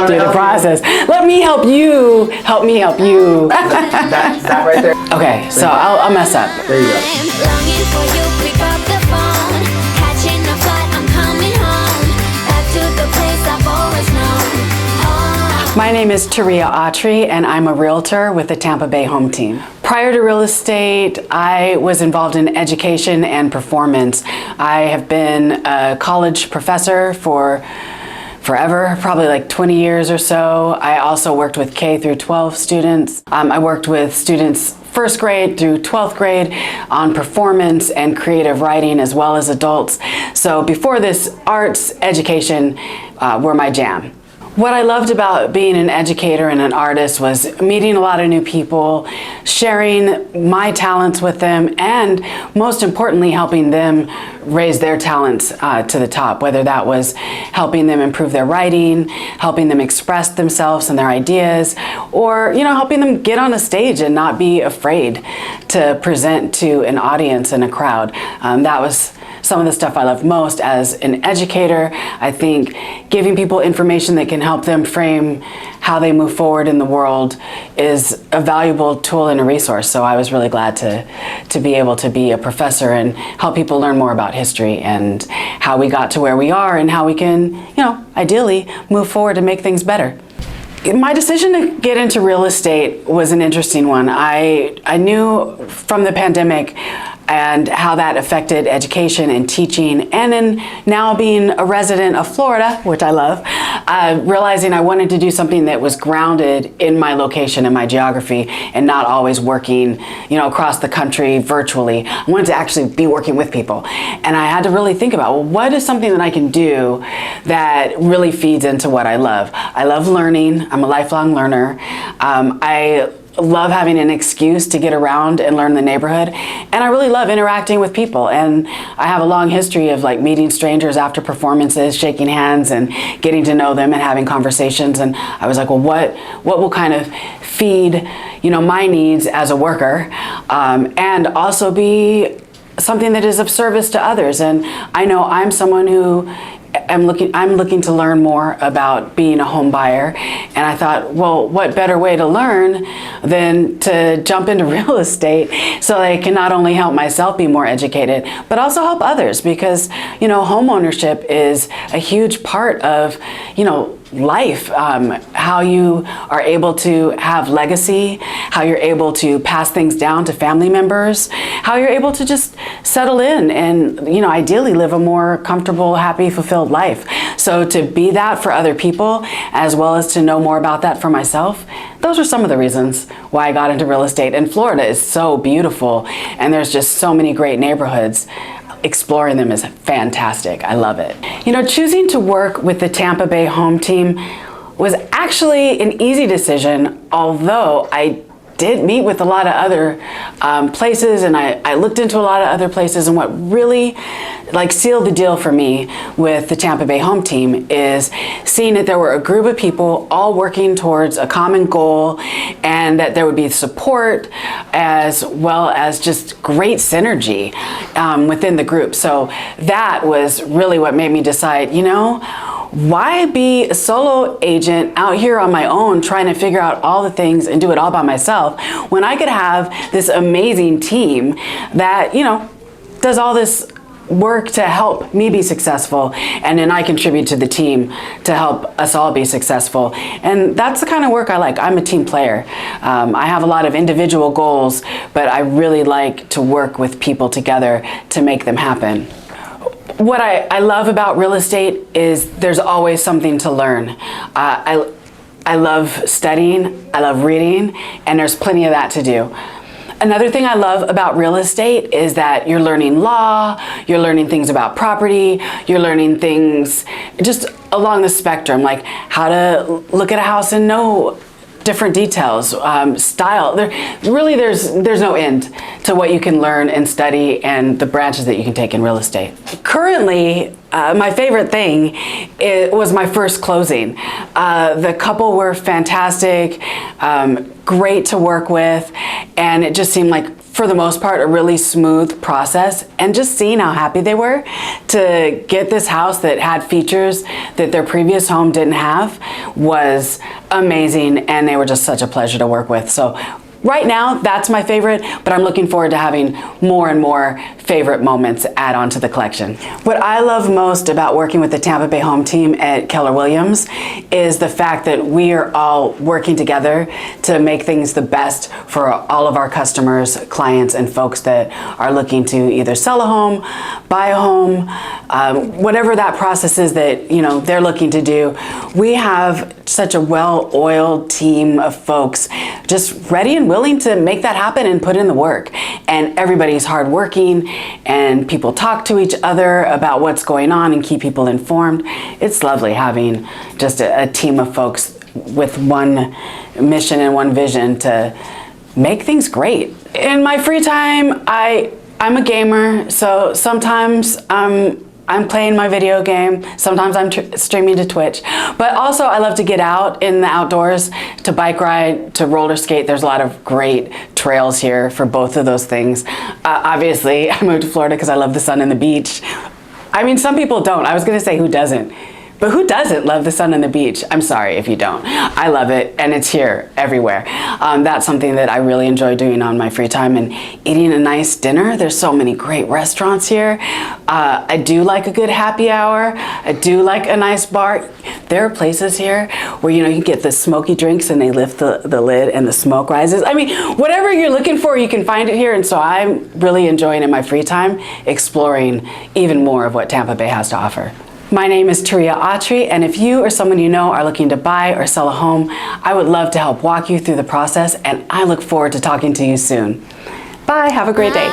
through the process. Let me help you. Help me help you. That right there. Okay, so I'll mess up. There you go. Longing for you, pick up the phone. Catching a flight, I'm coming home. Back to the place I've always known. Oh. My name is Turiya, and I'm a realtor with the Tampa Bay Home Team. Prior to real estate, I was involved in education and performance. I have been a college professor for forever, probably like 20 years or so. I also worked with K through 12 students. I worked with students first grade through 12th grade on performance and creative writing, as well as adults. So before this, arts, education were my jam. What I loved about being an educator and an artist was meeting a lot of new people, sharing my talents with them, and most importantly, helping them raise their talents to the top, whether that was helping them improve their writing, helping them express themselves and their ideas, or helping them get on a stage and not be afraid to present to an audience and a crowd. That was some of the stuff I love most as an educator. I think giving people information that can help them frame how they move forward in the world is a valuable tool and a resource. So I was really glad to be able to be a professor and help people learn more about history and how we got to where we are and how we can, ideally move forward and make things better. My decision to get into real estate was an interesting one. I knew from the pandemic and how that affected education and teaching, and in now being a resident of Florida, which I love, realizing I wanted to do something that was grounded in my location and my geography and not always working, across the country virtually. I wanted to actually be working with people. And I had to really think about, well, what is something that I can do that really feeds into what I love? I love learning. I'm a lifelong learner. I love having an excuse to get around and learn the neighborhood, and I really love interacting with people, and I have a long history of meeting strangers after performances, shaking hands and getting to know them and having conversations. And I was like, well, what will kind of feed my needs as a worker, and also be something that is of service to others. And I know I'm someone who I'm looking to learn more about being a home buyer, and I thought, well, what better way to learn than to jump into real estate so I can not only help myself be more educated, but also help others, because home ownership is a huge part of life, how you are able to have legacy, how you're able to pass things down to family members, how you're able to just settle in and ideally live a more comfortable, happy, fulfilled life. So to be that for other people, as well as to know more about that for myself, those are some of the reasons why I got into real estate. And Florida is so beautiful, and there's just so many great neighborhoods. Exploring them is fantastic. I love it. Choosing to work with the Tampa Bay Home Team was actually an easy decision, although I did meet with a lot of other places, and I looked into a lot of other places. And what really sealed the deal for me with the Tampa Bay Home Team is seeing that there were a group of people all working towards a common goal, and that there would be support as well as just great synergy within the group. So that was really what made me decide, why be a solo agent out here on my own trying to figure out all the things and do it all by myself when I could have this amazing team that, does all this work to help me be successful, and then I contribute to the team to help us all be successful. And that's the kind of work I like. I'm a team player. I have a lot of individual goals, but I really like to work with people together to make them happen. What I love about real estate is there's always something to learn. I love studying, I love reading, and there's plenty of that to do. Another thing I love about real estate is that you're learning law, you're learning things about property, you're learning things just along the spectrum, like how to look at a house and know different details, style. There's no end to what you can learn and study and the branches that you can take in real estate. Currently, my favorite thing was my first closing. The couple were fantastic, great to work with, and it just seemed like for the most part, a really smooth process, and just seeing how happy they were to get this house that had features that their previous home didn't have was amazing, and they were just such a pleasure to work with. So right now, that's my favorite, but I'm looking forward to having more and more favorite moments add on to the collection. What I love most about working with the Tampa Bay home team at Keller Williams is the fact that we are all working together to make things the best for all of our customers, clients, and folks that are looking to either sell a home, buy a home, whatever that process is that they're looking to do. We have such a well-oiled team of folks just ready and willing to make that happen and put in the work. And everybody's hardworking, and people talk to each other about what's going on and keep people informed. It's lovely having just a team of folks with one mission and one vision to make things great. In my free time, I'm a gamer, so sometimes I'm playing my video game, sometimes I'm streaming to Twitch, but also I love to get out in the outdoors, to bike ride, to roller skate. There's a lot of great trails here for both of those things. Obviously, I moved to Florida because I love the sun and the beach. I mean, some people don't. I was gonna say who doesn't? But who doesn't love the sun and the beach? I'm sorry if you don't. I love it, and it's here everywhere. That's something that I really enjoy doing on my free time, and eating a nice dinner. There's so many great restaurants here. I do like a good happy hour. I do like a nice bar. There are places here where you can get the smoky drinks and they lift the lid and the smoke rises. I mean, whatever you're looking for, you can find it here, and so I'm really enjoying in my free time exploring even more of what Tampa Bay has to offer. My name is Turiya, and if you or someone you know are looking to buy or sell a home, I would love to help walk you through the process, and I look forward to talking to you soon. Bye, have a great day.